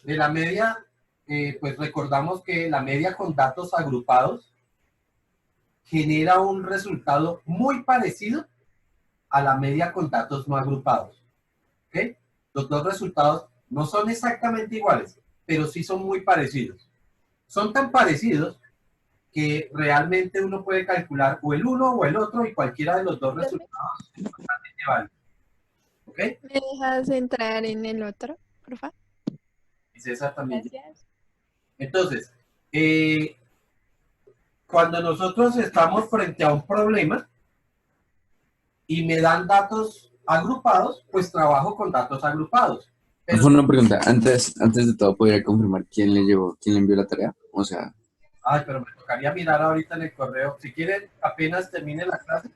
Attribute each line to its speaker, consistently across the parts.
Speaker 1: de la media, pues recordamos que la media con datos agrupados genera un resultado muy parecido a la media con datos no agrupados. ¿Ok? Los dos resultados no son exactamente iguales, pero sí son muy parecidos. Son tan parecidos que realmente uno puede calcular o el uno o el otro y cualquiera de los dos resultados es totalmente válido. ¿Ok?
Speaker 2: ¿Me dejas entrar en el otro, por favor?
Speaker 1: Y César también.
Speaker 2: Gracias.
Speaker 1: Entonces, cuando nosotros estamos frente a un problema y me dan datos agrupados, pues trabajo con datos agrupados. Pero,
Speaker 3: Una pregunta, antes de todo, ¿podría confirmar quién le envió la tarea? O sea,
Speaker 1: pero me tocaría mirar ahorita en el correo. Si quieren, apenas termine la clase,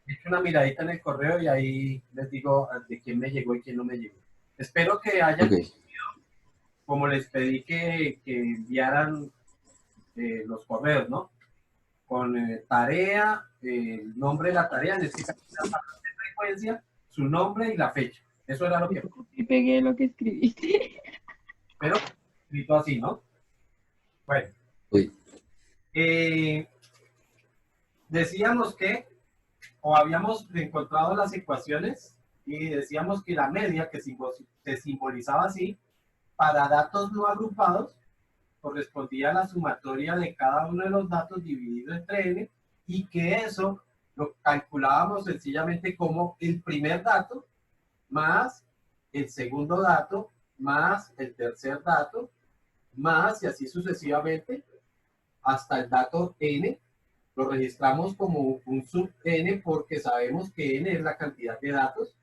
Speaker 1: echo una miradita en el correo y ahí les digo de quién me llegó y quién no me llegó. Espero que hayan,
Speaker 3: ok.
Speaker 1: como les pedí que enviaran los correos, ¿no? Con tarea, el nombre de la tarea, en este caso la frecuencia, su nombre y la fecha. Eso era lo que...
Speaker 4: Y pegué lo que escribiste.
Speaker 1: Pero escrito así, ¿no? Bueno.
Speaker 3: Uy.
Speaker 1: Decíamos que, o habíamos encontrado las ecuaciones y decíamos que la media, que se simbolizaba así, para datos no agrupados, correspondía a la sumatoria de cada uno de los datos dividido entre n, y que eso lo calculábamos sencillamente como el primer dato más el segundo dato más el tercer dato más, y así sucesivamente hasta el dato n. Lo registramos como un sub n porque sabemos que n es la cantidad de datos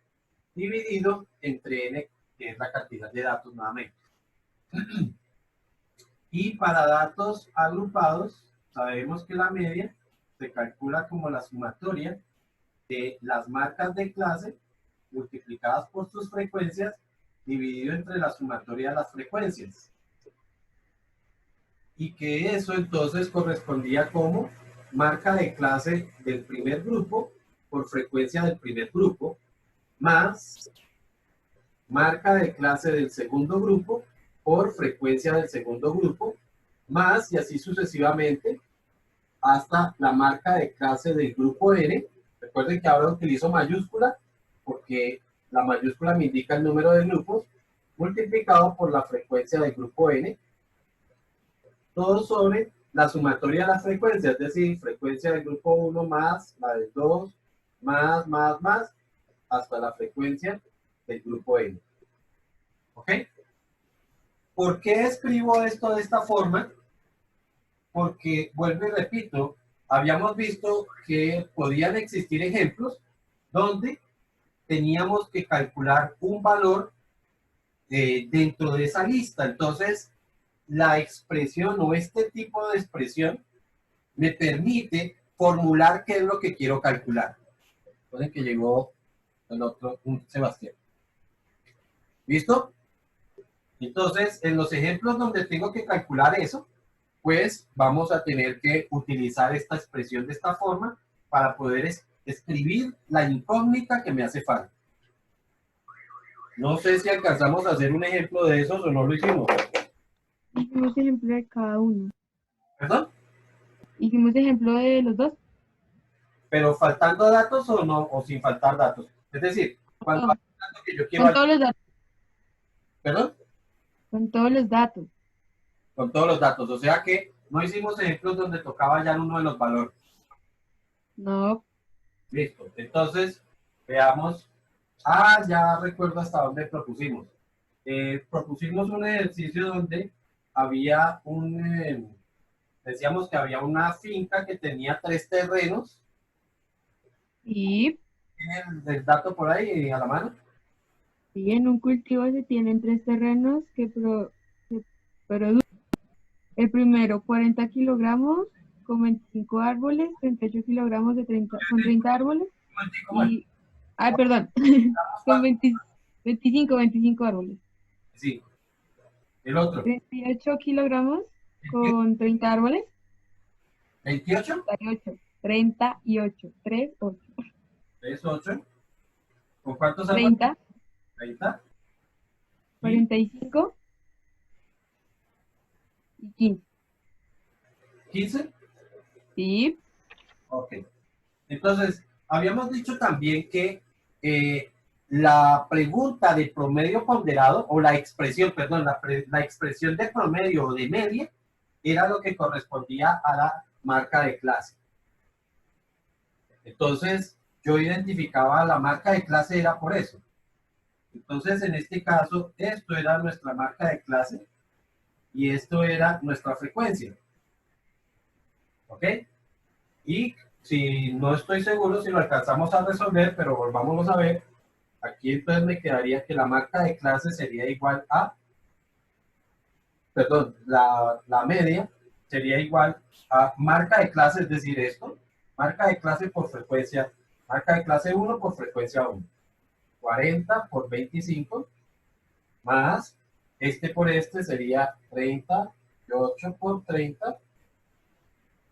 Speaker 1: dividido entre n, que es la cantidad de datos nuevamente. Y para datos agrupados, sabemos que la media se calcula como la sumatoria de las marcas de clase multiplicadas por sus frecuencias dividido entre la sumatoria de las frecuencias. Y que eso entonces correspondía como marca de clase del primer grupo por frecuencia del primer grupo, más marca de clase del segundo grupo por frecuencia del segundo grupo, más, y así sucesivamente, hasta la marca de clase del grupo N. Recuerden que ahora utilizo mayúscula porque la mayúscula me indica el número de grupos, multiplicado por la frecuencia del grupo N, todo sobre la sumatoria de las frecuencias, es decir, frecuencia del grupo 1 más la del 2, más, hasta la frecuencia del grupo N. ¿Ok? ¿Por qué escribo esto de esta forma? Porque, vuelvo y repito, habíamos visto que podían existir ejemplos donde teníamos que calcular un valor dentro de esa lista. Entonces, la expresión o este tipo de expresión me permite formular qué es lo que quiero calcular. Entonces, que llegó el otro, un Sebastián. ¿Listo? Entonces, en los ejemplos donde tengo que calcular eso, pues vamos a tener que utilizar esta expresión de esta forma para poder escribir la incógnita que me hace falta. No sé si alcanzamos a hacer un ejemplo de esos o no lo hicimos.
Speaker 4: Hicimos ejemplo de cada uno.
Speaker 1: ¿Perdón?
Speaker 4: Hicimos ejemplo de los dos.
Speaker 1: Pero faltando datos o no, o sin faltar datos. Es decir, cuando hay un dato que yo quiero...
Speaker 4: Con todos los datos.
Speaker 1: ¿Perdón?
Speaker 4: Con todos los datos.
Speaker 1: Con todos los datos. O sea que no hicimos ejemplos donde tocaba ya uno de los valores.
Speaker 4: No.
Speaker 1: Listo. Entonces, veamos. Ya recuerdo hasta dónde propusimos. Propusimos un ejercicio donde había decíamos que había una finca que tenía 3 terrenos.
Speaker 4: Y
Speaker 1: ¿Tienen el dato por ahí a la mano?
Speaker 4: sí, en un cultivo se tienen 3 terrenos que producen. El primero, 40 kilogramos con 25 árboles, 38 kilogramos con 30 árboles. Y, perdón, con 25 árboles.
Speaker 1: Sí. El otro.
Speaker 4: 38 kilogramos con 30 árboles.
Speaker 1: ¿28?
Speaker 4: 38, 38,
Speaker 1: 38. ¿Con cuántos árboles?
Speaker 4: 30,
Speaker 1: 30.
Speaker 4: 45 y 15.
Speaker 1: 15.
Speaker 4: Sí,
Speaker 1: Ok. Entonces, habíamos dicho también que la pregunta de promedio ponderado, o la expresión, perdón, la expresión de promedio o de media, era lo que correspondía a la marca de clase. Entonces, yo identificaba la marca de clase era por eso. Entonces, en este caso, esto era nuestra marca de clase y esto era nuestra frecuencia. ¿Ok? Y si no estoy seguro si lo alcanzamos a resolver, pero volvámoslo a ver, aquí entonces me quedaría que la marca de clase sería igual a, perdón, la media sería igual a marca de clase, es decir, esto, marca de clase por frecuencia, marca de clase 1 por frecuencia 1, 40 por 25, más este por este sería 38 por 30,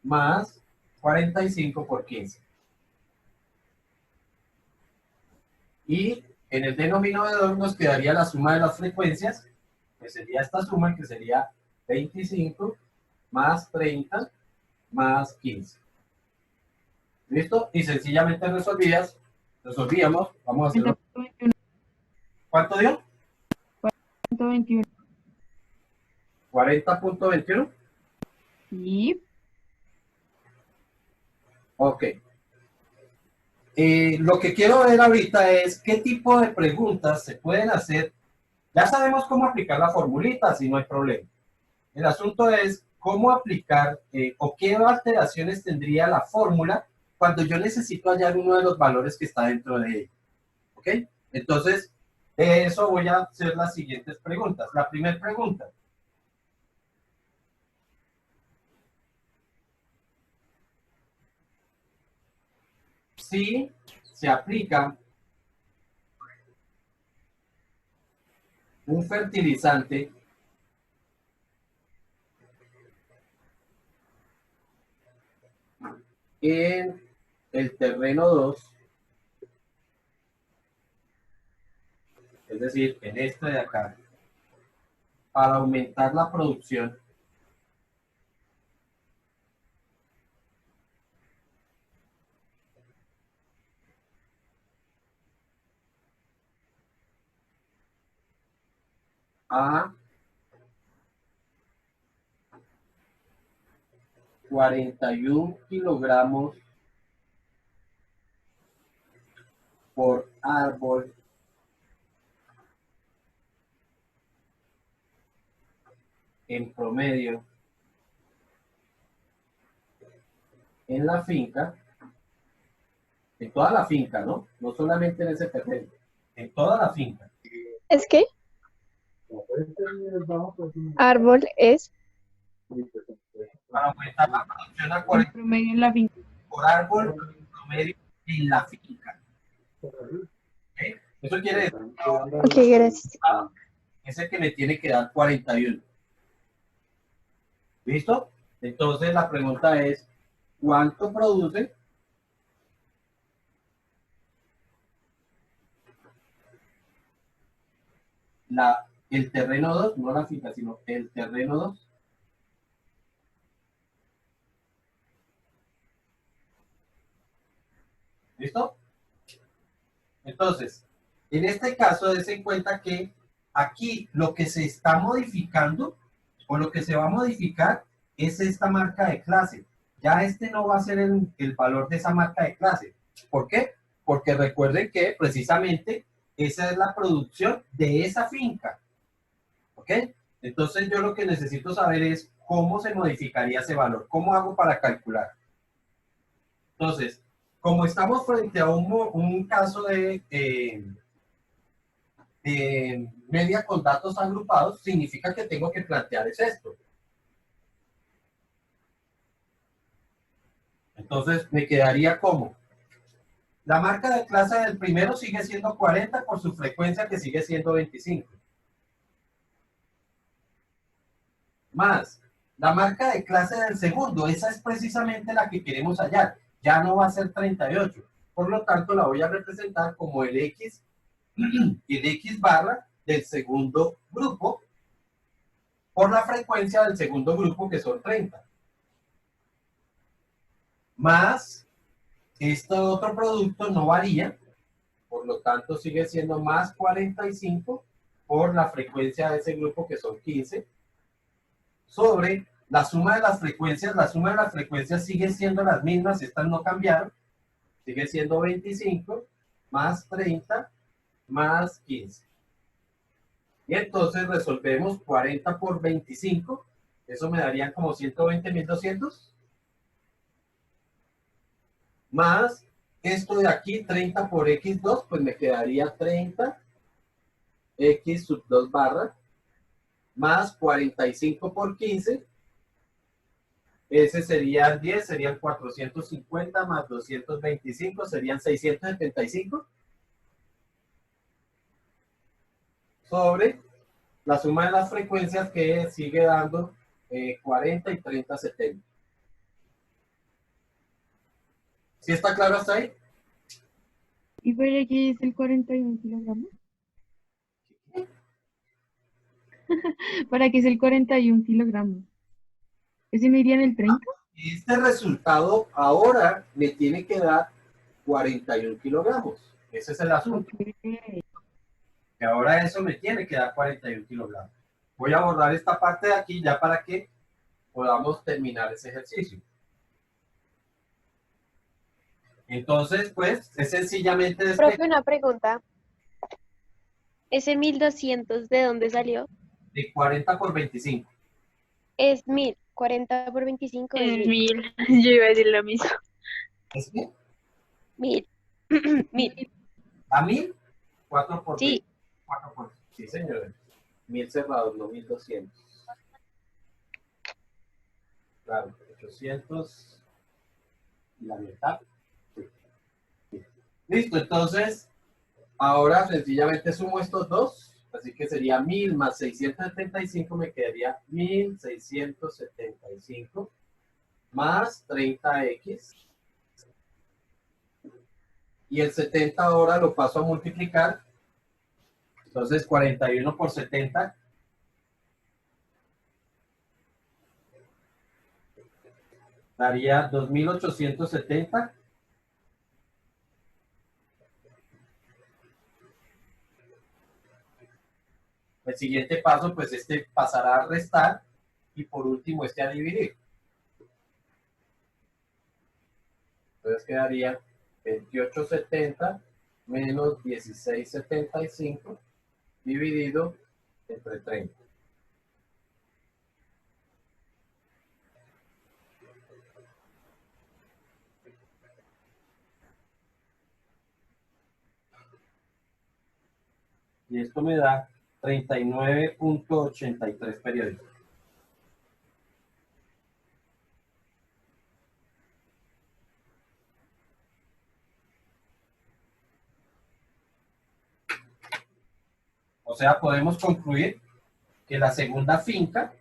Speaker 1: más 45 por 15. Y en el denominador nos quedaría la suma de las frecuencias, que sería esta suma, que sería 25 más 30 más 15. ¿Listo? Y sencillamente resolvíamos, vamos a hacerlo.
Speaker 4: 121.
Speaker 1: ¿Cuánto dio?
Speaker 4: 121.
Speaker 1: 40.21.
Speaker 4: Sí.
Speaker 1: Ok. Lo que quiero ver ahorita es qué tipo de preguntas se pueden hacer. Ya sabemos cómo aplicar la formulita, si no hay problema. El asunto es cómo aplicar o qué alteraciones tendría la fórmula cuando yo necesito hallar uno de los valores que está dentro de ella. ¿Ok? Entonces, de eso voy a hacer las siguientes preguntas. La primera pregunta. Si se aplica un fertilizante en el terreno 2, es decir, en este de acá, para aumentar la producción, a 41 kilogramos por árbol en promedio en la finca, en toda la finca, ¿no? No solamente en ese terreno, en toda la finca.
Speaker 2: ¿Es que árbol es?
Speaker 1: Para aumentar la producción a
Speaker 4: El
Speaker 1: 40
Speaker 4: promedio en la finca.
Speaker 1: por árbol en promedio en la finca. ¿Ok? Eso quiere decir
Speaker 2: Ok, gracias.
Speaker 1: que es el que me tiene que dar 41. ¿Listo? Entonces la pregunta es, ¿cuánto produce el terreno 2? No la finca, sino el terreno 2. ¿Listo? Entonces, en este caso, des en cuenta que aquí lo que se está modificando o lo que se va a modificar es esta marca de clase. Ya este no va a ser el valor de esa marca de clase. ¿Por qué? Porque recuerden que precisamente esa es la producción de esa finca. ¿Ok? Entonces yo lo que necesito saber es cómo se modificaría ese valor. ¿Cómo hago para calcular? Entonces, como estamos frente a un caso de media con datos agrupados, significa que tengo que plantear es esto. Entonces, me quedaría como la marca de clase del primero sigue siendo 40 por su frecuencia que sigue siendo 25. Más la marca de clase del segundo, esa es precisamente la que queremos hallar. Ya no va a ser 38. Por lo tanto, la voy a representar como el X y el X barra del segundo grupo por la frecuencia del segundo grupo, que son 30. Más este otro producto no varía, por lo tanto sigue siendo más 45 por la frecuencia de ese grupo, que son 15, sobre la suma de las frecuencias sigue siendo las mismas, estas no cambiaron, sigue siendo 25 más 30 más 15. Y entonces resolvemos 40 por 25, eso me darían como 120.200, más esto de aquí, 30 por x2, pues me quedaría 30 x sub 2 barra, más 45 por 15, ese sería 10, serían 450 más 225, serían 675, sobre la suma de las frecuencias, que sigue dando 40 y 30, 70. ¿Sí está claro hasta ahí?
Speaker 4: ¿Y por aquí es el 41 kilogramos? ¿Para qué es el 41 kilogramos? ¿Ese me iría en el 30?
Speaker 1: Este resultado ahora me tiene que dar 41 kilogramos. Ese es el asunto.
Speaker 4: Ok.
Speaker 1: Que ahora eso me tiene que dar 41 kilogramos. Voy a borrar esta parte de aquí ya para que podamos terminar ese ejercicio. Entonces, pues, es sencillamente
Speaker 5: Profe, una pregunta. ¿Ese 1200 de dónde salió?
Speaker 1: de 40 por 25.
Speaker 5: Es 1000. 40 por 25 es 1000.
Speaker 2: 1000. Yo iba a decir lo mismo.
Speaker 1: ¿Es bien?
Speaker 5: 1000. 1000.
Speaker 1: ¿A 1000? 4 por
Speaker 5: Sí.
Speaker 1: 20. 4 por... Sí, señores. 1000 cerrados, no 1200. Claro, 800 y la mitad. Sí. Listo, entonces, ahora sencillamente sumo estos dos, así que sería 1000 más 675, me quedaría 1675 más 30x. Y el 70 ahora lo paso a multiplicar. Entonces 41 por 70 daría 2870. El siguiente paso, pues este pasará a restar y por último este a dividir. Entonces quedaría 2870 menos 1675 dividido entre 30. Y esto me da 39.83 periódicos. O sea, podemos concluir que la segunda finca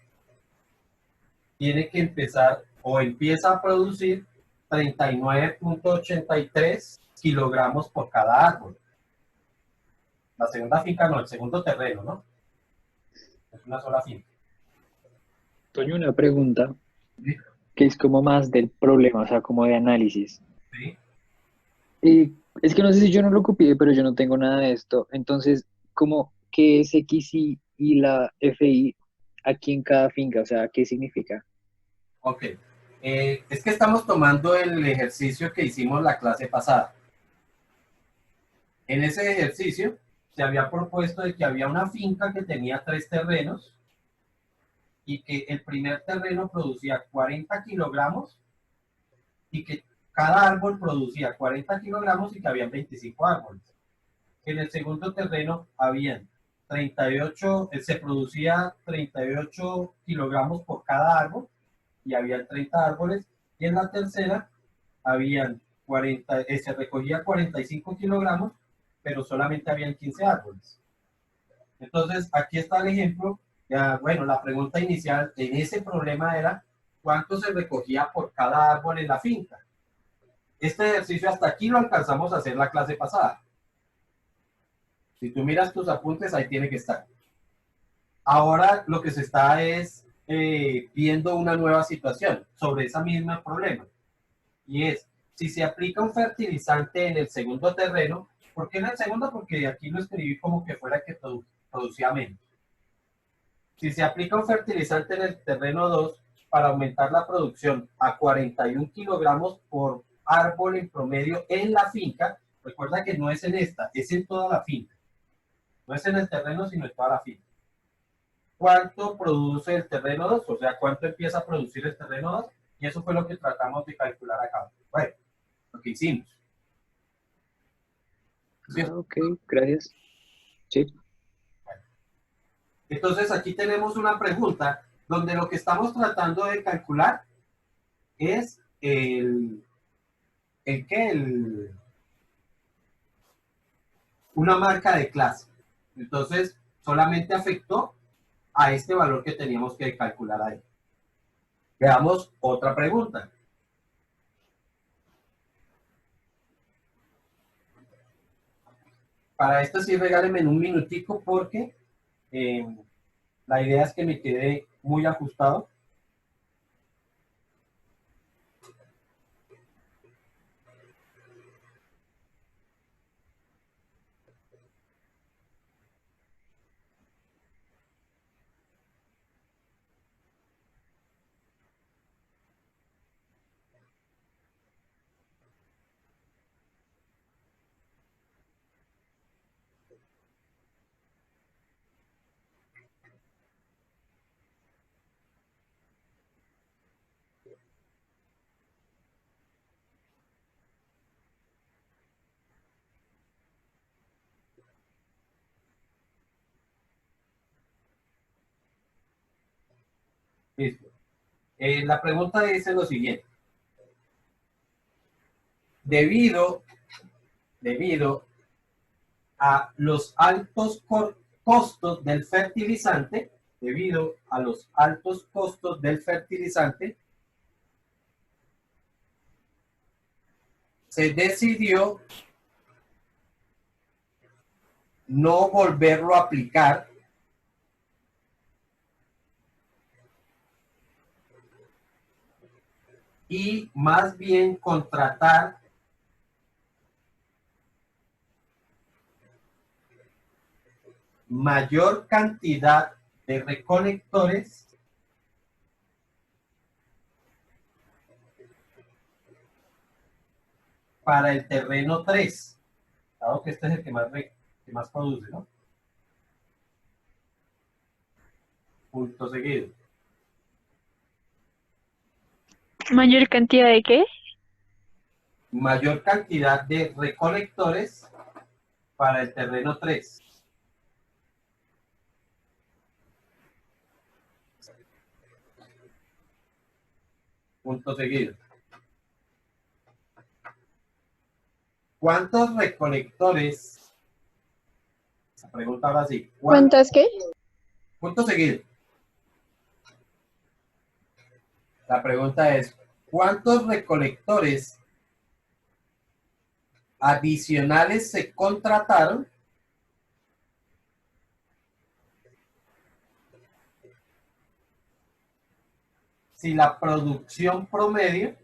Speaker 1: tiene que empezar o empieza a producir 39.83 kilogramos por cada árbol. La segunda finca no, el segundo terreno, ¿no? Es una sola finca.
Speaker 6: Toño, una pregunta
Speaker 1: ¿Sí?
Speaker 6: que es como más del problema, o sea, como de análisis.
Speaker 1: ¿Sí?
Speaker 6: Es que no sé si yo no lo copié, pero yo no tengo nada de esto. Entonces, ¿cómo qué es XY y la FI aquí en cada finca? O sea, ¿qué significa?
Speaker 1: Ok. Es que estamos tomando el ejercicio que hicimos la clase pasada. En ese ejercicio se había propuesto de que había una finca que tenía 3 terrenos y que el primer terreno producía 40 kilogramos y que cada árbol producía 40 kilogramos y que habían 25 árboles. En el segundo terreno habían 38, se producía 38 kilogramos por cada árbol y habían 30 árboles. Y en la tercera habían 40, se recogía 45 kilogramos, pero solamente habían 15 árboles. Entonces, aquí está el ejemplo. Ya, bueno, la pregunta inicial en ese problema era ¿cuánto se recogía por cada árbol en la finca? Este ejercicio hasta aquí lo alcanzamos a hacer la clase pasada. Si tú miras tus apuntes, ahí tiene que estar. ahora lo que se está es viendo una nueva situación sobre ese mismo problema. Y es, si se aplica un fertilizante en el segundo terreno, ¿por qué en el segundo? Porque aquí lo escribí como que fuera que producía menos. Si se aplica un fertilizante en el terreno 2 para aumentar la producción a 41 kilogramos por árbol en promedio en la finca, recuerda que no es en esta, es en toda la finca. No es en el terreno, sino en toda la finca. ¿Cuánto produce el terreno 2? O sea, ¿cuánto empieza a producir el terreno 2? Y eso fue lo que tratamos de calcular acá. Bueno, lo que hicimos. ¿Sí?
Speaker 6: Ok, gracias. Sí.
Speaker 1: Entonces aquí tenemos una pregunta donde lo que estamos tratando de calcular es una marca de clase. Entonces solamente afectó a este valor que teníamos que calcular ahí. Veamos otra pregunta. Para esto sí regálenme un minutico porque la idea es que me quede muy ajustado. Listo. La pregunta dice lo siguiente. Debido a los altos costos del fertilizante, se decidió no volverlo a aplicar y más bien contratar mayor cantidad de recolectores para el terreno 3. Dado que este es el que más produce, ¿no? Punto seguido.
Speaker 2: ¿Mayor cantidad de qué?
Speaker 1: Mayor cantidad de recolectores para el terreno 3. Punto seguido. ¿Cuántos recolectores? La pregunta ahora sí.
Speaker 5: ¿Cuántas qué?
Speaker 1: Punto seguido. La pregunta es, ¿cuántos recolectores adicionales se contrataron si la producción promedio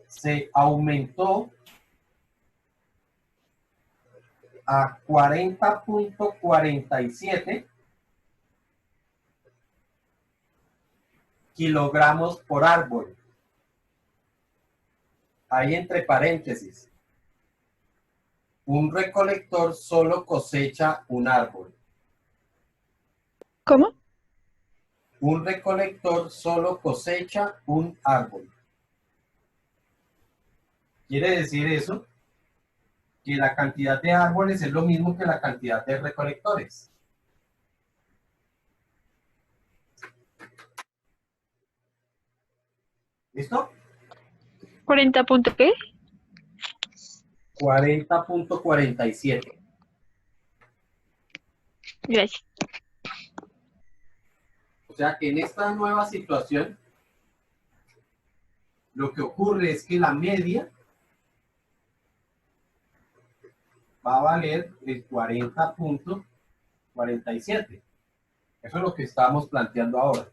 Speaker 1: se aumentó a 40.47 kilogramos por árbol? Ahí entre paréntesis, un recolector solo cosecha un árbol.
Speaker 2: ¿Cómo?
Speaker 1: Un recolector solo cosecha un árbol. ¿Quiere decir eso? Que la cantidad de árboles es lo mismo que la cantidad de recolectores. ¿Listo?
Speaker 2: ¿40 punto qué?
Speaker 1: 40.47.
Speaker 2: Gracias.
Speaker 1: O sea que en esta nueva situación, lo que ocurre es que la media va a valer el 40.47. Eso es lo que estamos planteando ahora.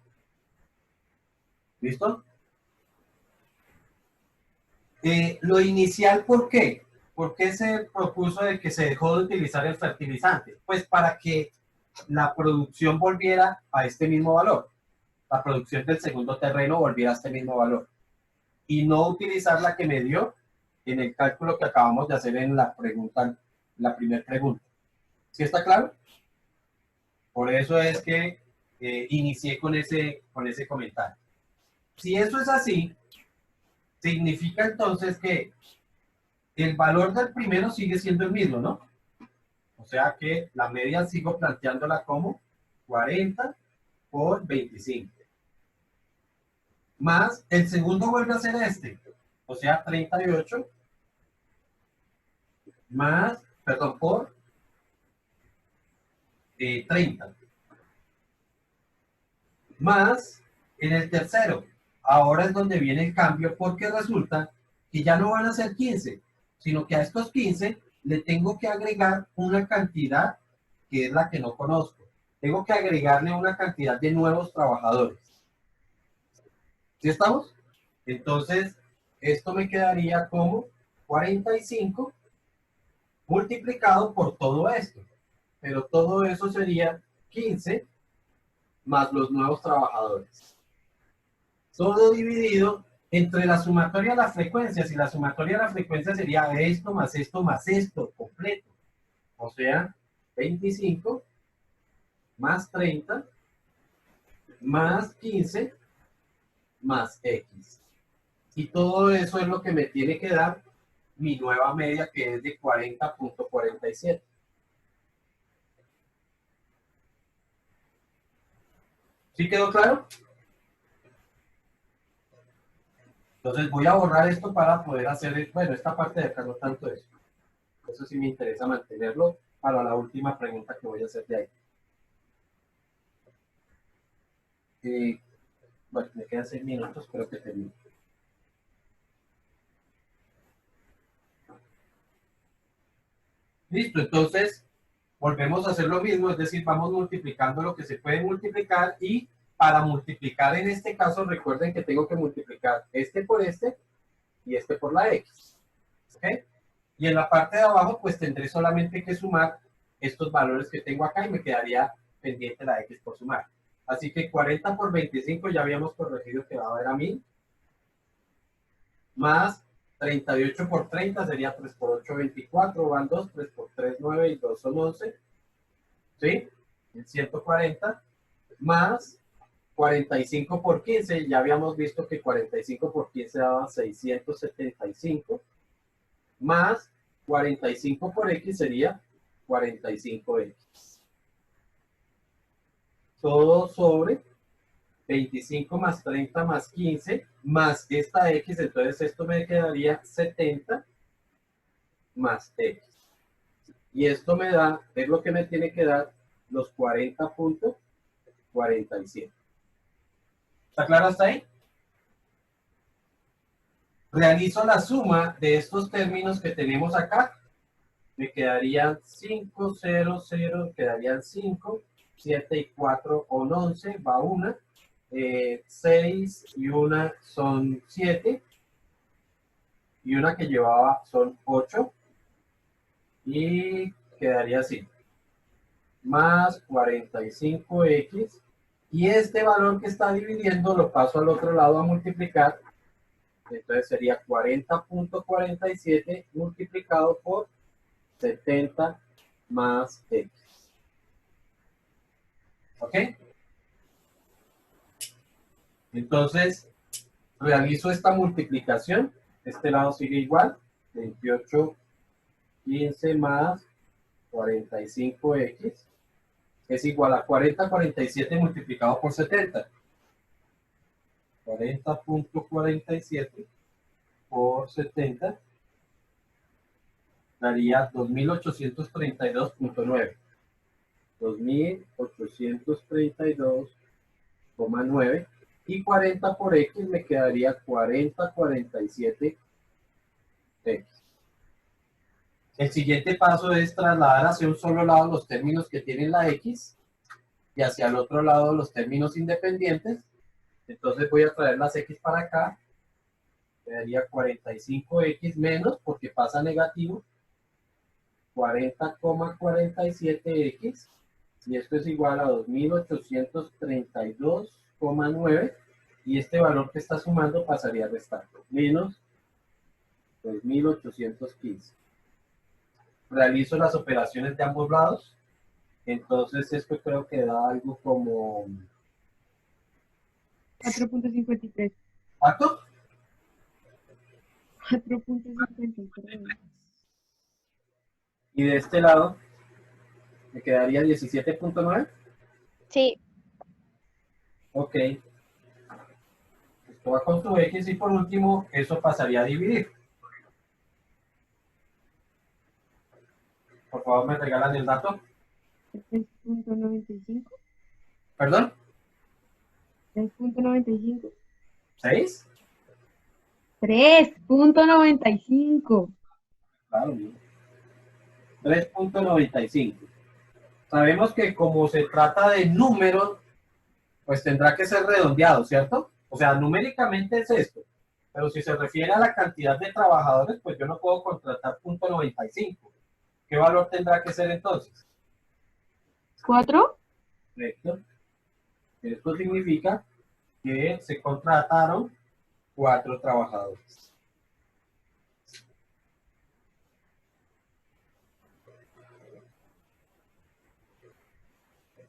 Speaker 1: ¿Listo? Lo inicial, ¿por qué? ¿Por qué se propuso de que se dejó de utilizar el fertilizante? Pues para que la producción volviera a este mismo valor. La producción del segundo terreno volviera a este mismo valor. Y no utilizar la que me dio en el cálculo que acabamos de hacer en la pregunta, la primera pregunta. ¿Sí está claro? Por eso es que inicié con ese comentario. Si eso es así, significa entonces que el valor del primero sigue siendo el mismo, ¿no? O sea que la media sigo planteándola como 40 por 25. Más el segundo vuelve a ser este, o sea 38 más, perdón, por 30. Más en el tercero. Ahora es donde viene el cambio porque resulta que ya no van a ser 15, sino que a estos 15 le tengo que agregar una cantidad que es la que no conozco. Tengo que agregarle una cantidad de nuevos trabajadores. ¿Sí estamos? Entonces, esto me quedaría como 45 multiplicado por todo esto. Pero todo eso sería 15 más los nuevos trabajadores. Todo dividido entre la sumatoria de las frecuencias, y la sumatoria de las frecuencias sería esto más esto más esto completo. O sea, 25 más 30 más 15 más X. Y todo eso es lo que me tiene que dar mi nueva media, que es de 40.47. ¿Sí quedó claro? Entonces voy a borrar esto para poder hacer, bueno, esta parte de acá no tanto eso. Eso sí me interesa mantenerlo para la última pregunta que voy a hacer de ahí. Bueno, me quedan 6 minutos, creo que termino. Listo, entonces volvemos a hacer lo mismo, es decir, vamos multiplicando lo que se puede multiplicar, y para multiplicar en este caso recuerden que tengo que multiplicar este por este y este por la X. ¿Ok? Y en la parte de abajo pues tendré solamente que sumar estos valores que tengo acá y me quedaría pendiente la X por sumar. Así que 40 por 25 ya habíamos corregido que va a dar a 1000. Más 38 por 30 sería 3 por 8, 24, van 2, 3 por 3, 9 y 2 son 11. ¿Sí? 140 más 45 por 15, ya habíamos visto que 45 por 15 daba 675, más 45 por X sería 45X. Todo sobre 25 más 30 más 15, más esta X, entonces esto me quedaría 70 más X. Y esto me da, es lo que me tiene que dar los 40.47. ¿Está claro hasta ahí? Realizo la suma de estos términos que tenemos acá. Me quedarían 5, 0, 0, quedarían 5, 7 y 4 son 11, va una. 6 y una son 7. Y una que llevaba son 8. Y quedaría así. Más 45X. Y este valor que está dividiendo lo paso al otro lado a multiplicar. Entonces sería 40.47 multiplicado por 70 más X. ¿Ok? Entonces, realizo esta multiplicación. Este lado sigue igual. 28, 15 más 45X. Es igual a 40.47 multiplicado por 70. 40.47 por 70 daría 2832.9. 2832,9. Y 40 por X me quedaría 40.47X. El siguiente paso es trasladar hacia un solo lado los términos que tienen la X y hacia el otro lado los términos independientes. Entonces voy a traer las X para acá. Quedaría 45X menos, porque pasa negativo, 40,47X. Y esto es igual a 2832,9. Y este valor que está sumando pasaría a restar. Menos 2815. Realizo las operaciones de ambos lados. Entonces esto creo que da algo como...
Speaker 4: 4.53.
Speaker 1: ¿Cuánto?
Speaker 4: 4.53.
Speaker 1: Y de este lado me quedaría 17.9.
Speaker 5: Sí,
Speaker 1: Ok. Esto va con tu X y por último eso pasaría a dividir. Por favor, me regalan el dato.
Speaker 4: 3.95.
Speaker 1: ¿Perdón?
Speaker 4: 3.95.
Speaker 1: ¿6?
Speaker 4: 3.95.
Speaker 1: Claro, bien. 3.95. Sabemos que como se trata de números, pues tendrá que ser redondeado, ¿cierto? O sea, numéricamente es esto. Pero si se refiere a la cantidad de trabajadores, pues yo no puedo contratar .95. ¿Qué valor tendrá que ser entonces?
Speaker 4: 4.
Speaker 1: Correcto. Esto significa que se contrataron 4 trabajadores.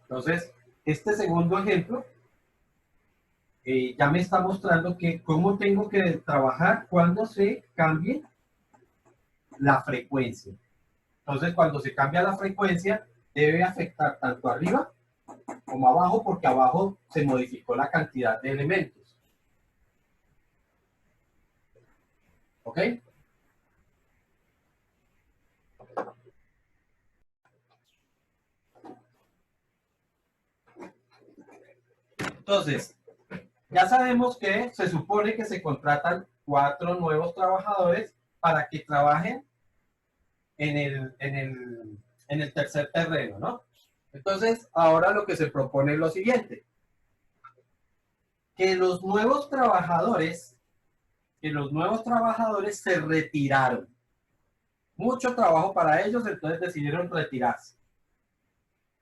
Speaker 1: Entonces, este segundo ejemplo ya me está mostrando que cómo tengo que trabajar cuando se cambie la frecuencia. Entonces, cuando se cambia la frecuencia, debe afectar tanto arriba como abajo, porque abajo se modificó la cantidad de elementos. ¿Ok? Entonces, ya sabemos que se supone que se contratan 4 nuevos trabajadores para que trabajen en el tercer terreno, ¿no? Entonces, ahora lo que se propone es lo siguiente. Que los nuevos trabajadores se retiraron. Mucho trabajo para ellos, entonces decidieron retirarse.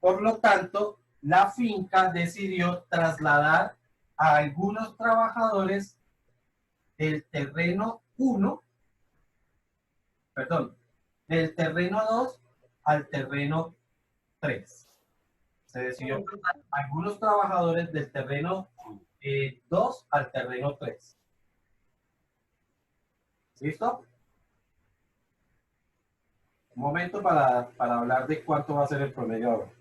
Speaker 1: Por lo tanto, la finca decidió trasladar a algunos trabajadores del terreno 1, perdón, del terreno 2 al terreno 3. Se decidió trasladar a algunos trabajadores del terreno 2 al terreno 3. ¿Listo? Un momento para hablar de cuánto va a ser el promedio ahora.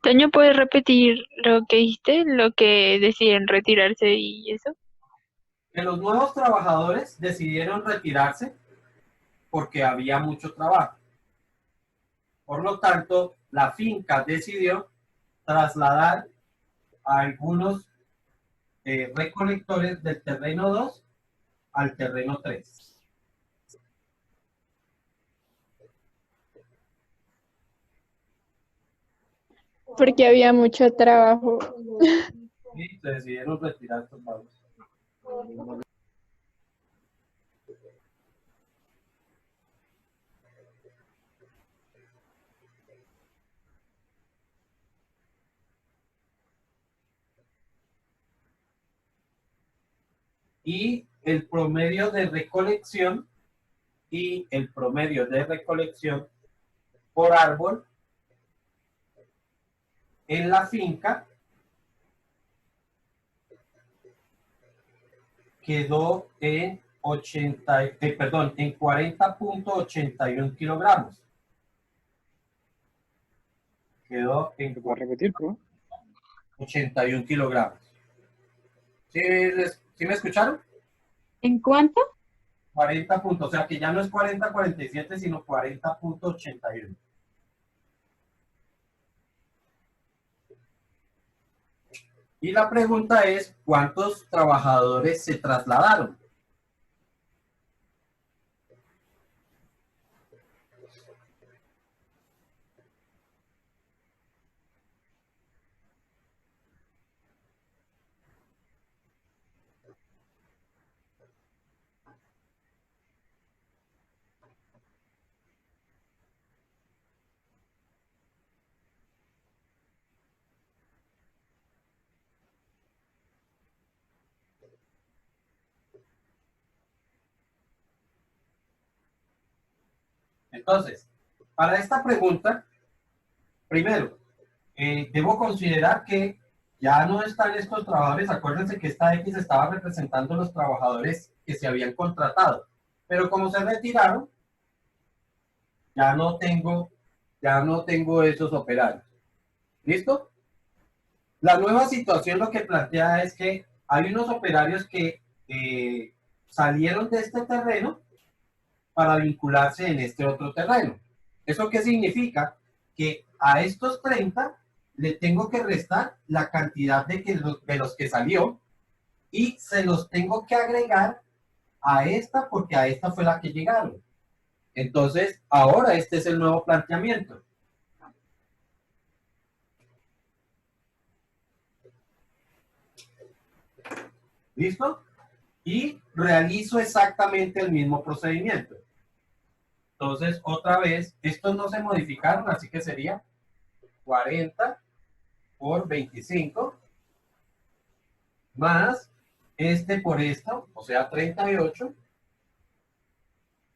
Speaker 2: Toño, ¿puedes repetir lo que dijiste? Lo que deciden retirarse y eso.
Speaker 1: Que los nuevos trabajadores decidieron retirarse porque había mucho trabajo. Por lo tanto, la finca decidió trasladar a algunos recolectores del terreno 2 al terreno 3.
Speaker 7: Porque había mucho trabajo.
Speaker 1: Y se decidieron retirar estos vagos. Y el promedio de recolección por árbol en la finca quedó en 40.81 kilogramos. Quedó en
Speaker 6: ¿Te puedo repetir, por favor?
Speaker 1: 81 kilogramos. ¿Sí me escucharon?
Speaker 4: ¿En cuánto?
Speaker 1: 40 puntos, o sea que ya no es 40,47, sino 40,81. Y la pregunta es, ¿cuántos trabajadores se trasladaron? Entonces, para esta pregunta, primero, debo considerar que ya no están estos trabajadores. Acuérdense que esta X estaba representando los trabajadores que se habían contratado. Pero como se retiraron, ya no tengo esos operarios. ¿Listo? La nueva situación lo que plantea es que hay unos operarios que salieron de este terreno para vincularse en este otro terreno. ¿Eso qué significa? Que a estos 30 le tengo que restar la cantidad de los que salió y se los tengo que agregar a esta porque a esta fue la que llegaron. Entonces, ahora este es el nuevo planteamiento. ¿Listo? Y realizo exactamente el mismo procedimiento. Entonces, otra vez, estos no se modificaron, así que sería 40 por 25 más este por esto, o sea, 38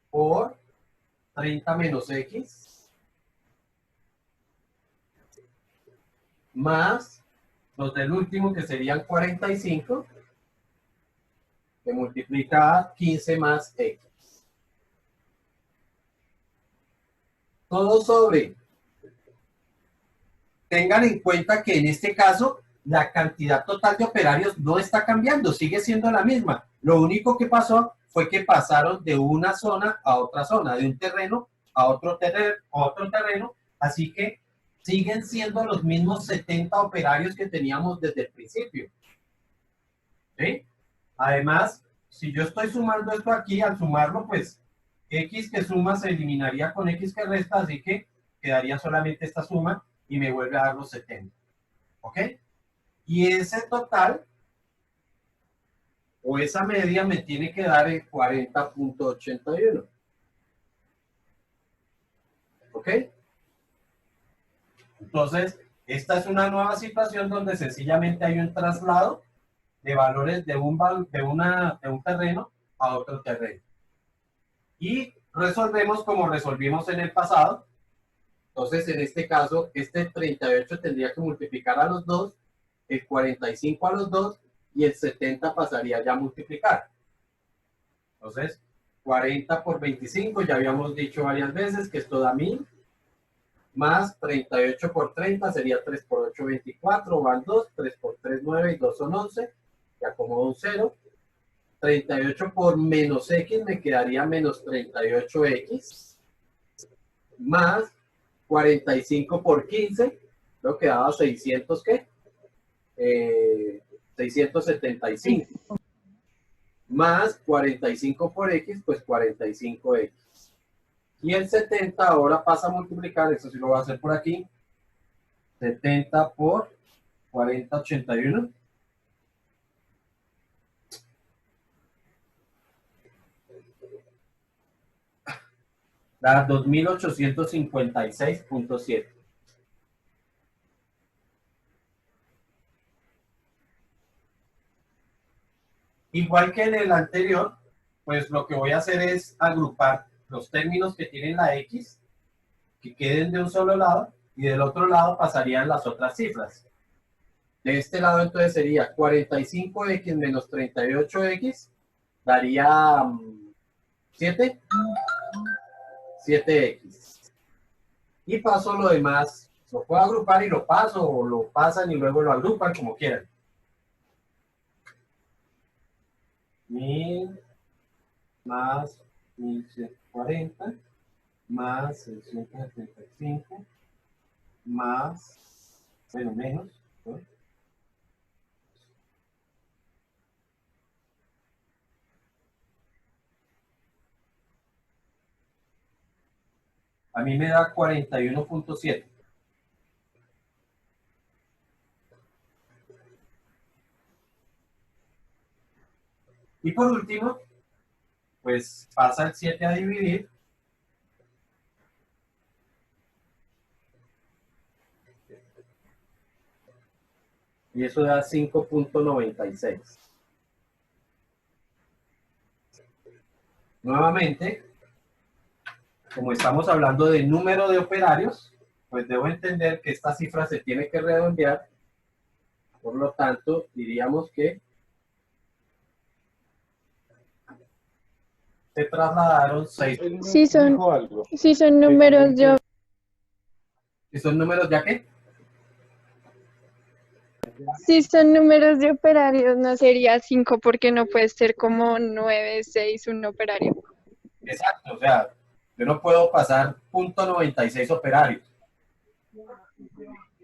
Speaker 1: por 30 menos X más los del último que serían 45 que multiplica 15 más X. Todo sobre. Tengan en cuenta que en este caso la cantidad total de operarios no está cambiando, sigue siendo la misma. Lo único que pasó fue que pasaron de una zona a otra zona, de un terreno a otro terreno, así que siguen siendo los mismos 70 operarios que teníamos desde el principio. ¿Sí? Además, si yo estoy sumando esto aquí, al sumarlo, pues X que suma se eliminaría con X que resta, así que quedaría solamente esta suma y me vuelve a dar los 70. ¿Ok? Y ese total, o esa media, me tiene que dar el 40,81. ¿Ok? Entonces, esta es una nueva situación donde sencillamente hay un traslado de valores de un terreno a otro terreno. Y resolvemos como resolvimos en el pasado. Entonces, en este caso, este 38 tendría que multiplicar a los dos, el 45 a los dos, y el 70 pasaría ya a multiplicar. Entonces, 40 por 25, ya habíamos dicho varias veces que esto da 1000, más 38 por 30 sería 3 por 8, 24, van 2, 3 por 3, 9, y 2 son 11, y acomodo un 0. 38 por menos X me quedaría menos 38X, más 45 por 15, lo que daba 600, ¿qué? 675, más 45 por X, pues 45X. Y el 70 ahora pasa a multiplicar, eso sí lo voy a hacer por aquí, 70 por 40,81. Da 2856,7. Igual que en el anterior, pues lo que voy a hacer es agrupar los términos que tienen la X, que queden de un solo lado, y del otro lado pasarían las otras cifras. De este lado entonces sería 45X menos 38X, daría 7. 7X. Y paso lo demás, lo puedo agrupar y lo paso, o lo pasan y luego lo agrupan, como quieran. 1000 más 1140 más 675 más, bueno, menos, ¿no? A mí me da 41.7. Y por último, pues pasa el 7 a dividir. Y eso da 5.96. Nuevamente, como estamos hablando de número de operarios, pues debo entender que esta cifra se tiene que redondear. Por lo tanto, diríamos que se trasladaron 6.
Speaker 7: Sí son números de
Speaker 1: ¿Y son números ya qué?
Speaker 7: sí son números de operarios, no sería 5 porque no puede ser como 9, 6 un operario.
Speaker 1: Exacto, o sea, yo no puedo pasar .96 operarios.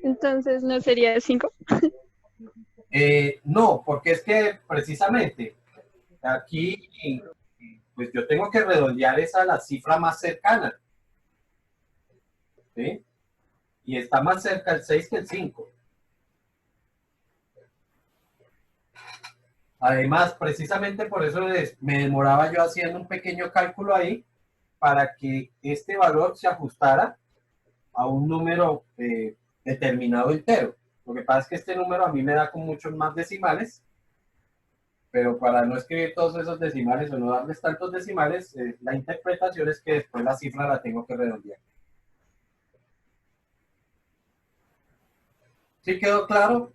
Speaker 7: Entonces no sería 5.
Speaker 1: No, porque es que precisamente aquí, pues yo tengo que redondear esa a la cifra más cercana. ¿Sí? Y está más cerca el 6 que el 5. Además, precisamente por eso me demoraba yo haciendo un pequeño cálculo ahí para que este valor se ajustara a un número determinado entero. Lo que pasa es que este número a mí me da con muchos más decimales, pero para no escribir todos esos decimales o no darles tantos decimales, la interpretación es que después la cifra la tengo que redondear. ¿Sí quedó claro?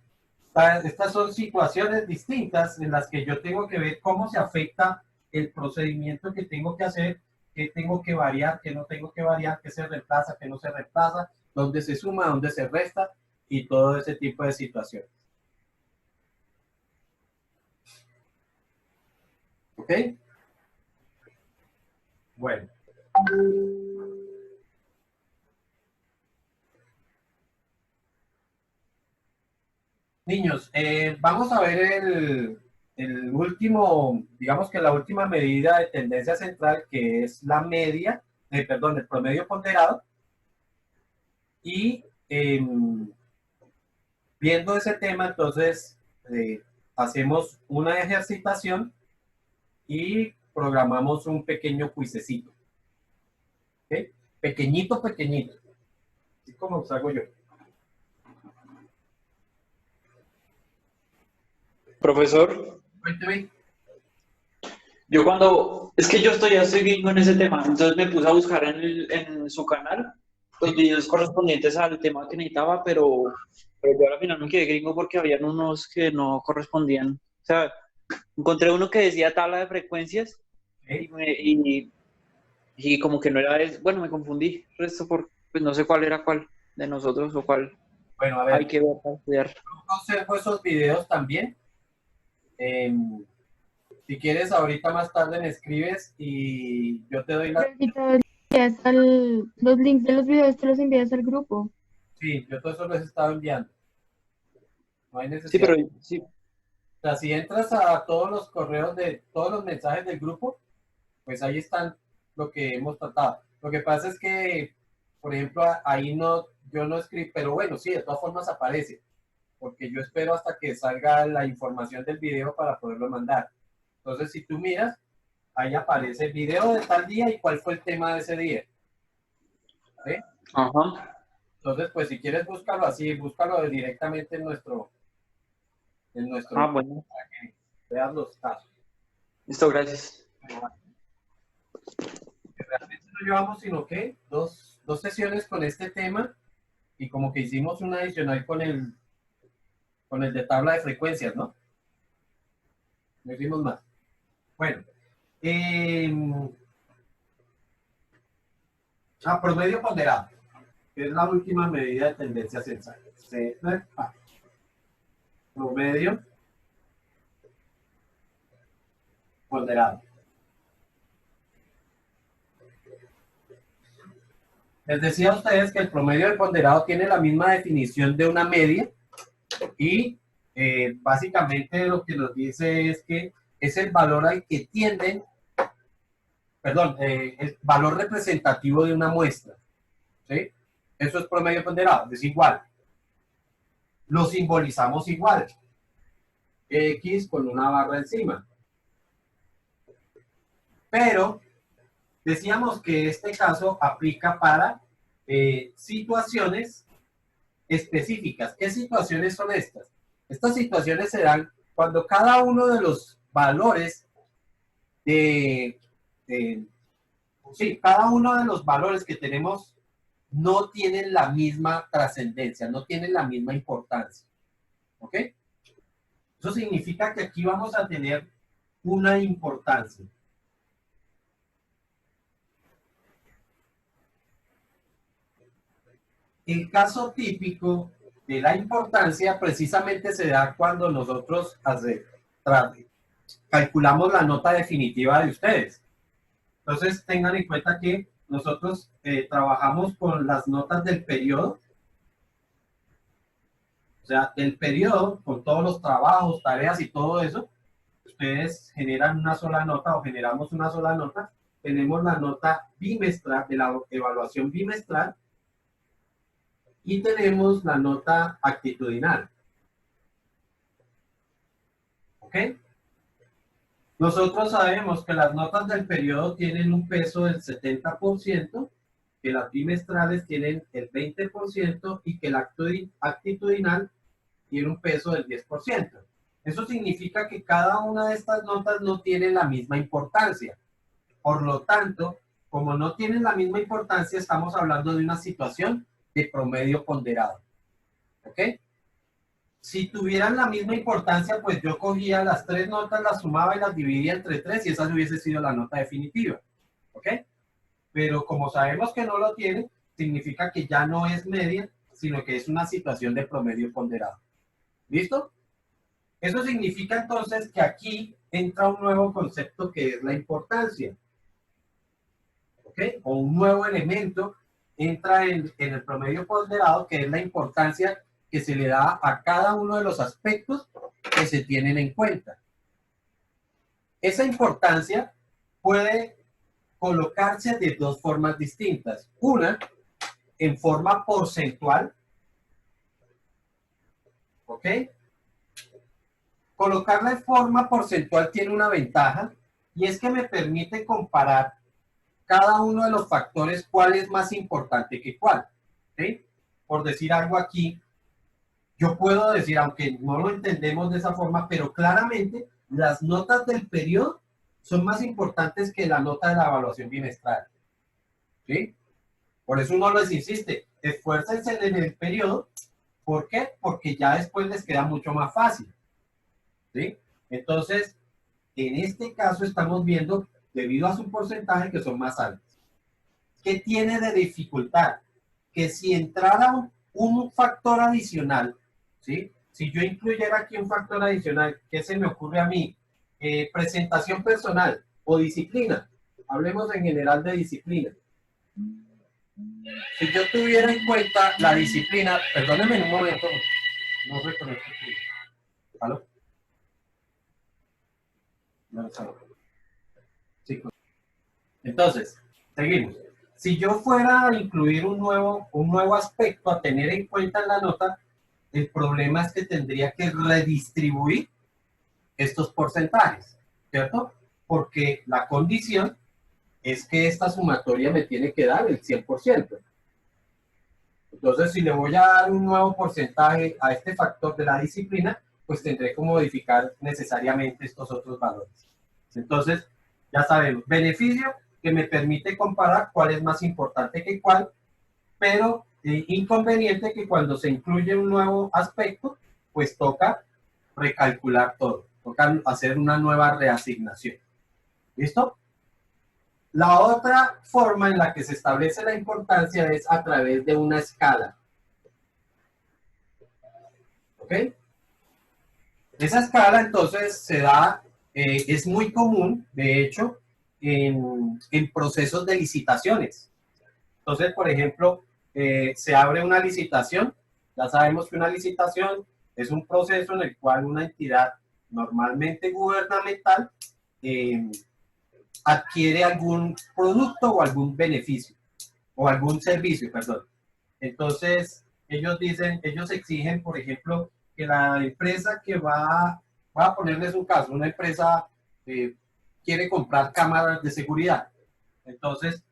Speaker 1: Estas son situaciones distintas en las que yo tengo que ver cómo se afecta el procedimiento que tengo que hacer, qué tengo que variar, qué no tengo que variar, qué se reemplaza, qué no se reemplaza, dónde se suma, dónde se resta y todo ese tipo de situaciones. ¿Ok? Bueno. Niños, vamos a ver el último, digamos que la última medida de tendencia central, que es la media, perdón, el promedio ponderado. Y viendo ese tema, entonces, hacemos una ejercitación y programamos un pequeño cuisecito. ¿Ok? Pequeñito, pequeñito. Así como os hago yo.
Speaker 8: Profesor,
Speaker 1: Cuénteme.
Speaker 8: es que yo ya estoy gringo en ese tema, entonces me puse a buscar en su canal los videos correspondientes al tema que necesitaba, pero yo al final no quedé gringo porque habían unos que no correspondían. O sea, encontré uno que decía tabla de frecuencias y como que no era eso. Bueno, me confundí, resto pues no sé cuál era cuál de nosotros o cuál
Speaker 1: Bueno, a ver,
Speaker 8: hay que ver para estudiar.
Speaker 1: yo conservo esos videos también. Si quieres, ahorita más tarde me escribes y yo te doy la...
Speaker 4: Los links de los videos te los envías al grupo.
Speaker 1: Sí, yo todo eso les he estado enviando. No hay
Speaker 8: Sí,
Speaker 1: necesidad.
Speaker 8: pero sí.
Speaker 1: O sea, si entras a todos los correos de todos los mensajes del grupo, pues ahí están lo que hemos tratado. Lo que pasa es que, por ejemplo, ahí no, yo no escribí, pero bueno, sí, de todas formas aparece, porque yo espero hasta que salga la información del video para poderlo mandar. Entonces, si tú miras, ahí aparece el video de tal día y cuál fue el tema de ese día. ¿Sí?
Speaker 8: Ajá.
Speaker 1: Entonces, pues si quieres, búscalo así, búscalo directamente en nuestro
Speaker 8: Bueno.
Speaker 1: para que veas los casos.
Speaker 8: Listo, gracias.
Speaker 1: Realmente no llevamos sino que dos sesiones con este tema y como que hicimos una adicional con el de tabla de frecuencias, ¿no? No hicimos más. Bueno. Promedio ponderado, que es la última medida de tendencia censal. Promedio ponderado. Les decía a ustedes que el promedio del ponderado tiene la misma definición de una media y básicamente lo que nos dice es que es el valor al que tienden, perdón, el valor representativo de una muestra, ¿sí? Eso es promedio ponderado, es igual. Lo simbolizamos igual. X con una barra encima. Pero decíamos que este caso aplica para situaciones específicas. ¿Qué situaciones son estas? Estas situaciones se dan cuando cada uno de los valores cada uno de los valores que tenemos no tienen la misma trascendencia, no tienen la misma importancia. ¿Ok? Eso significa que aquí vamos a tener una importancia. El caso típico de la importancia precisamente se da cuando nosotros calculamos la nota definitiva de ustedes. Entonces tengan en cuenta que nosotros trabajamos con las notas del periodo. O sea, del periodo, con todos los trabajos, tareas y todo eso, ustedes generan una sola nota o generamos una sola nota. Tenemos la nota bimestral, de la evaluación bimestral, y tenemos la nota actitudinal. ¿Ok? Nosotros sabemos que las notas del periodo tienen un peso del 70%, que las bimestrales tienen el 20% y que la actitudinal tiene un peso del 10%. Eso significa que cada una de estas notas no tiene la misma importancia. Por lo tanto, como no tienen la misma importancia, estamos hablando de una situación de promedio ponderado. ¿Ok? Si tuvieran la misma importancia, pues yo cogía las tres notas, las sumaba y las dividía entre 3 y esa hubiese sido la nota definitiva. ¿Ok? Pero como sabemos que no lo tiene, significa que ya no es media, sino que es una situación de promedio ponderado. ¿Listo? Eso significa entonces que aquí entra un nuevo concepto que es la importancia. ¿Ok? O un nuevo elemento entra en el promedio ponderado, que es la importancia que se le da a cada uno de los aspectos que se tienen en cuenta. Esa importancia puede colocarse de dos formas distintas. Una, en forma porcentual. ¿Ok? Colocarla en forma porcentual tiene una ventaja y es que me permite comparar cada uno de los factores cuál es más importante que cuál. ¿Sí? Por decir algo aquí, yo puedo decir, aunque no lo entendemos de esa forma, pero claramente las notas del periodo son más importantes que la nota de la evaluación bimestral. ¿Sí? Por eso uno les insiste, esfuércense en el periodo. ¿Por qué? Porque ya después les queda mucho más fácil. ¿Sí? Entonces, en este caso estamos viendo, debido a su porcentaje, que son más altos. ¿Qué tiene de dificultad? Que si entrara un factor adicional, ¿sí? Si yo incluyera aquí un factor adicional, ¿qué se me ocurre a mí? Presentación personal o disciplina. Hablemos en general de disciplina. Si yo tuviera en cuenta la disciplina, perdónenme un momento, no reconozco. ¿Aló? No, sí. Entonces, seguimos. Si yo fuera a incluir un nuevo aspecto a tener en cuenta en la nota, el problema es que tendría que redistribuir estos porcentajes, ¿cierto? Porque la condición es que esta sumatoria me tiene que dar el 100%. Entonces, si le voy a dar un nuevo porcentaje a este factor de la disciplina, pues tendré que modificar necesariamente estos otros valores. Entonces, ya sabemos, beneficio que me permite comparar cuál es más importante que cuál, pero inconveniente que cuando se incluye un nuevo aspecto, pues toca recalcular todo, toca hacer una nueva reasignación. ¿Listo? La otra forma en la que se establece la importancia es a través de una escala. ¿Ok? Esa escala entonces se da, es muy común, de hecho, en procesos de licitaciones. Entonces, por ejemplo, se abre una licitación. Ya sabemos que una licitación es un proceso en el cual una entidad normalmente gubernamental adquiere algún producto o algún beneficio, o algún servicio, perdón. Entonces, ellos exigen, por ejemplo, que la empresa que voy a ponerles un caso, una empresa quiere comprar cámaras de seguridad. Entonces,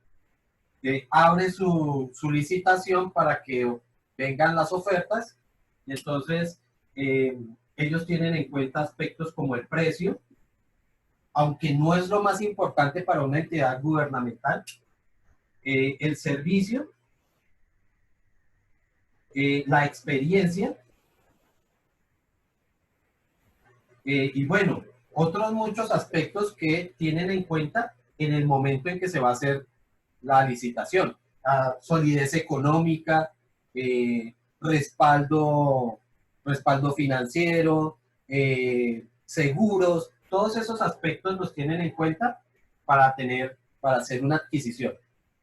Speaker 1: abre su licitación para que vengan las ofertas, y entonces ellos tienen en cuenta aspectos como el precio, aunque no es lo más importante para una entidad gubernamental, el servicio, la experiencia, y bueno, otros muchos aspectos que tienen en cuenta en el momento en que se va a hacer la licitación. Solidez económica, respaldo financiero, seguros, todos esos aspectos los tienen en cuenta para hacer una adquisición.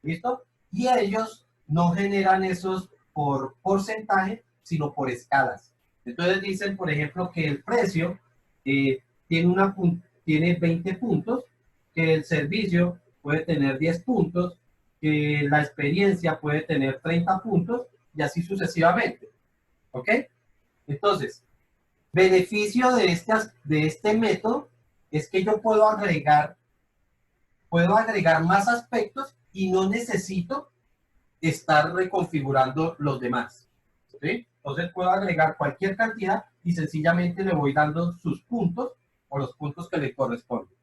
Speaker 1: ¿Listo? Y ellos no generan esos por porcentaje, sino por escalas. Entonces dicen, por ejemplo, que el precio tiene 20 puntos, que el servicio puede tener 10 puntos, que la experiencia puede tener 30 puntos, y así sucesivamente. ¿Ok? Entonces, beneficio de este método es que yo puedo agregar más aspectos y no necesito estar reconfigurando los demás. ¿Sí? Entonces puedo agregar cualquier cantidad y sencillamente le voy dando sus puntos o los puntos que le corresponden.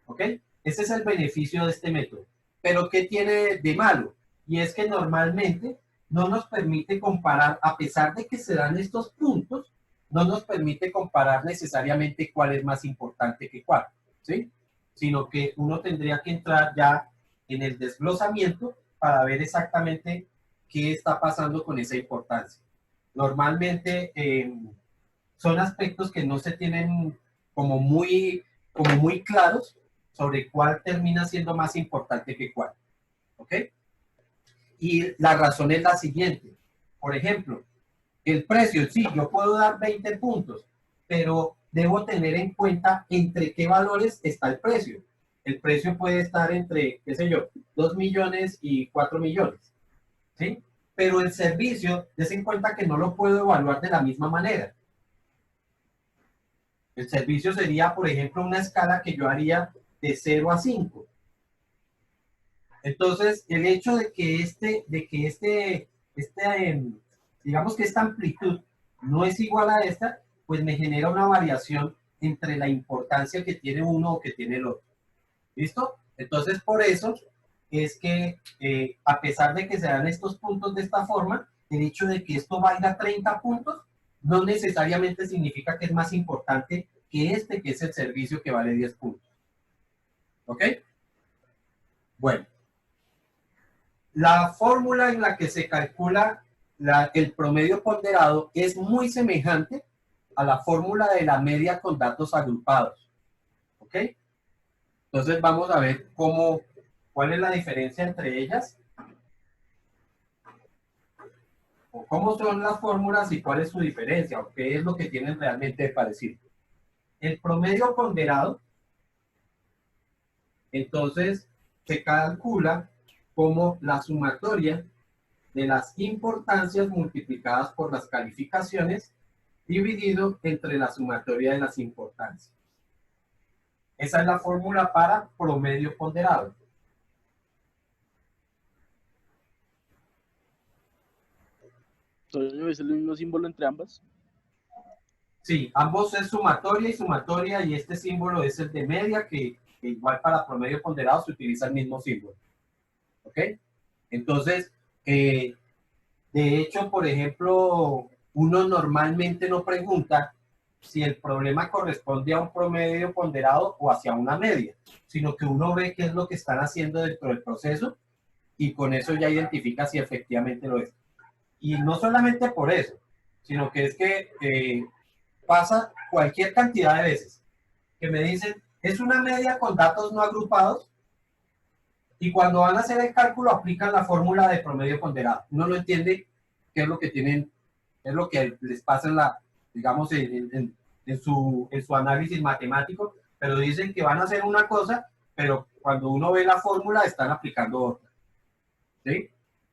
Speaker 1: ¿Ok? Ese es el beneficio de este método. Pero ¿qué tiene de malo? Y es que normalmente no nos permite comparar, a pesar de que se dan estos puntos, no nos permite comparar necesariamente cuál es más importante que cuál, ¿sí? Sino que uno tendría que entrar ya en el desglosamiento para ver exactamente qué está pasando con esa importancia. Normalmente son aspectos que no se tienen como muy claros sobre cuál termina siendo más importante que cuál. ¿Ok? Y la razón es la siguiente. Por ejemplo, el precio, sí, yo puedo dar 20 puntos, pero debo tener en cuenta entre qué valores está el precio. El precio puede estar entre, qué sé yo, 2 millones y 4 millones. ¿Sí? Pero el servicio, des en cuenta que no lo puedo evaluar de la misma manera. El servicio sería, por ejemplo, una escala que yo haría de 0 a 5. Entonces, el hecho de que digamos que esta amplitud no es igual a esta, pues me genera una variación entre la importancia que tiene uno o que tiene el otro. ¿Listo? Entonces, por eso es que, a pesar de que se dan estos puntos de esta forma, el hecho de que esto valga 30 puntos, no necesariamente significa que es más importante que que es el servicio que vale 10 puntos. ¿Ok? Bueno. La fórmula en la que se calcula el promedio ponderado es muy semejante a la fórmula de la media con datos agrupados. ¿Ok? Entonces vamos a ver cuál es la diferencia entre ellas, o cómo son las fórmulas y cuál es su diferencia, o qué es lo que tienen realmente de parecido. El promedio ponderado, entonces, se calcula como la sumatoria de las importancias multiplicadas por las calificaciones dividido entre la sumatoria de las importancias. Esa es la fórmula para promedio ponderado.
Speaker 9: Entonces, ¿es el mismo símbolo entre ambas?
Speaker 1: Sí, ambos es sumatoria, y este símbolo es el de media, que igual para promedio ponderado se utiliza el mismo símbolo. ¿Ok? Entonces, de hecho, por ejemplo, uno normalmente no pregunta si el problema corresponde a un promedio ponderado o hacia una media, sino que uno ve qué es lo que están haciendo dentro del proceso y con eso ya identifica si efectivamente lo es. Y no solamente por eso, sino que es que pasa cualquier cantidad de veces que me dicen, ¿es una media con datos no agrupados? Y cuando van a hacer el cálculo, aplican la fórmula de promedio ponderado. Uno no entiende qué es lo que tienen, qué es lo que les pasa en la, digamos, en su análisis matemático, pero dicen que van a hacer una cosa, pero cuando uno ve la fórmula, están aplicando otra. ¿Sí?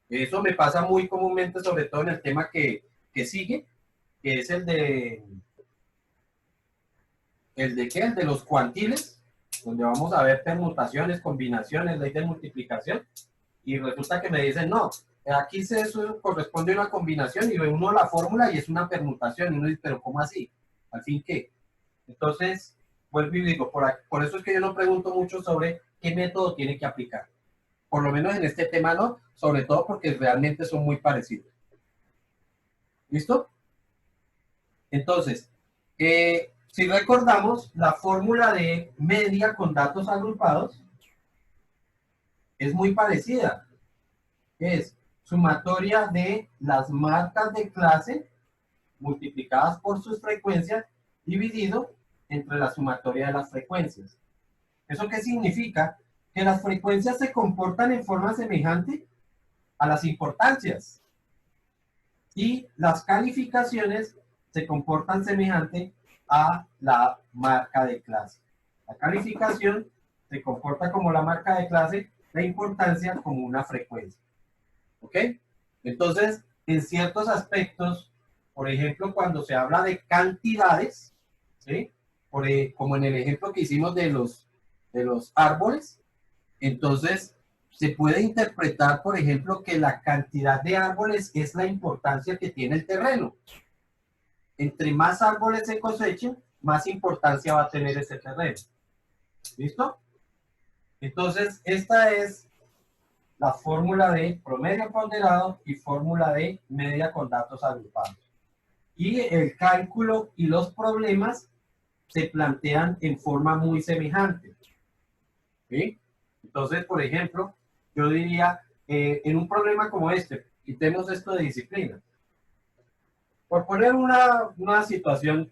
Speaker 1: Eso me pasa muy comúnmente, sobre todo en el tema que sigue, que es el de ¿qué? El de los cuantiles, donde vamos a ver permutaciones, combinaciones, ley de multiplicación, y resulta que me dicen, no, aquí eso corresponde a una combinación, y ve uno la fórmula y es una permutación, y uno dice, pero ¿cómo así? ¿Al fin qué? Entonces, vuelvo y digo, por eso es que yo no pregunto mucho sobre qué método tiene que aplicar. Por lo menos en este tema no, sobre todo porque realmente son muy parecidos. ¿Listo? Entonces, si recordamos, la fórmula de media con datos agrupados es muy parecida. Es sumatoria de las marcas de clase multiplicadas por sus frecuencias dividido entre la sumatoria de las frecuencias. ¿Eso qué significa? Que las frecuencias se comportan en forma semejante a las importancias y las calificaciones se comportan semejante a la marca de clase. La calificación se comporta como la marca de clase, la importancia como una frecuencia. ¿Ok? Entonces, en ciertos aspectos, por ejemplo, cuando se habla de cantidades, ¿sí? Como en el ejemplo que hicimos de los árboles, entonces se puede interpretar, por ejemplo, que la cantidad de árboles es la importancia que tiene el terreno. Entre más árboles se cosechen, más importancia va a tener ese terreno. ¿Listo? Entonces, esta es la fórmula de promedio ponderado y fórmula de media con datos agrupados. Y el cálculo y los problemas se plantean en forma muy semejante. ¿Sí? Entonces, por ejemplo, yo diría, en un problema como este, quitemos esto de disciplina. Por poner una situación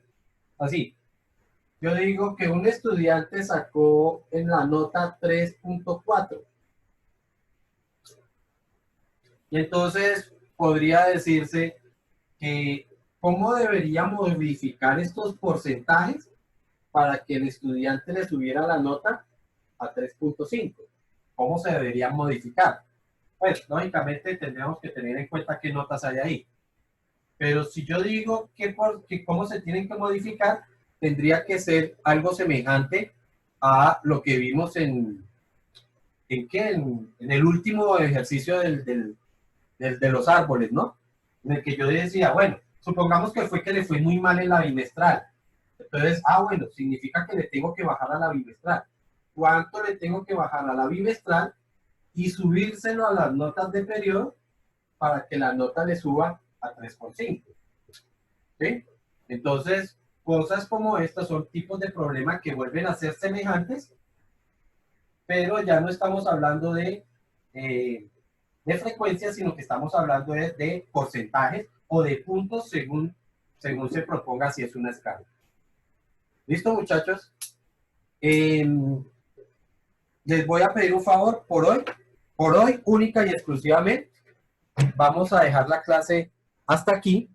Speaker 1: así, yo digo que un estudiante sacó en la nota 3.4. Y entonces podría decirse que cómo debería modificar estos porcentajes para que el estudiante le subiera la nota a 3.5. ¿Cómo se debería modificar? Pues, lógicamente tendríamos que tener en cuenta qué notas hay ahí. Pero si yo digo que cómo se tienen que modificar, tendría que ser algo semejante a lo que vimos en el último ejercicio de los árboles, ¿no? En el que yo decía, bueno, supongamos que fue que le fue muy mal en la bimestral. Entonces, bueno, significa que le tengo que bajar a la bimestral. ¿Cuánto le tengo que bajar a la bimestral y subírselo a las notas de periodo para que la nota le suba a 3.5? ¿Sí? Entonces, cosas como estas son tipos de problemas que vuelven a ser semejantes, pero ya no estamos hablando de frecuencias, sino que estamos hablando de porcentajes o de puntos según se proponga si es una escala. ¿Listo, muchachos? Les voy a pedir un favor por hoy, única y exclusivamente, vamos a dejar la clase hasta aquí.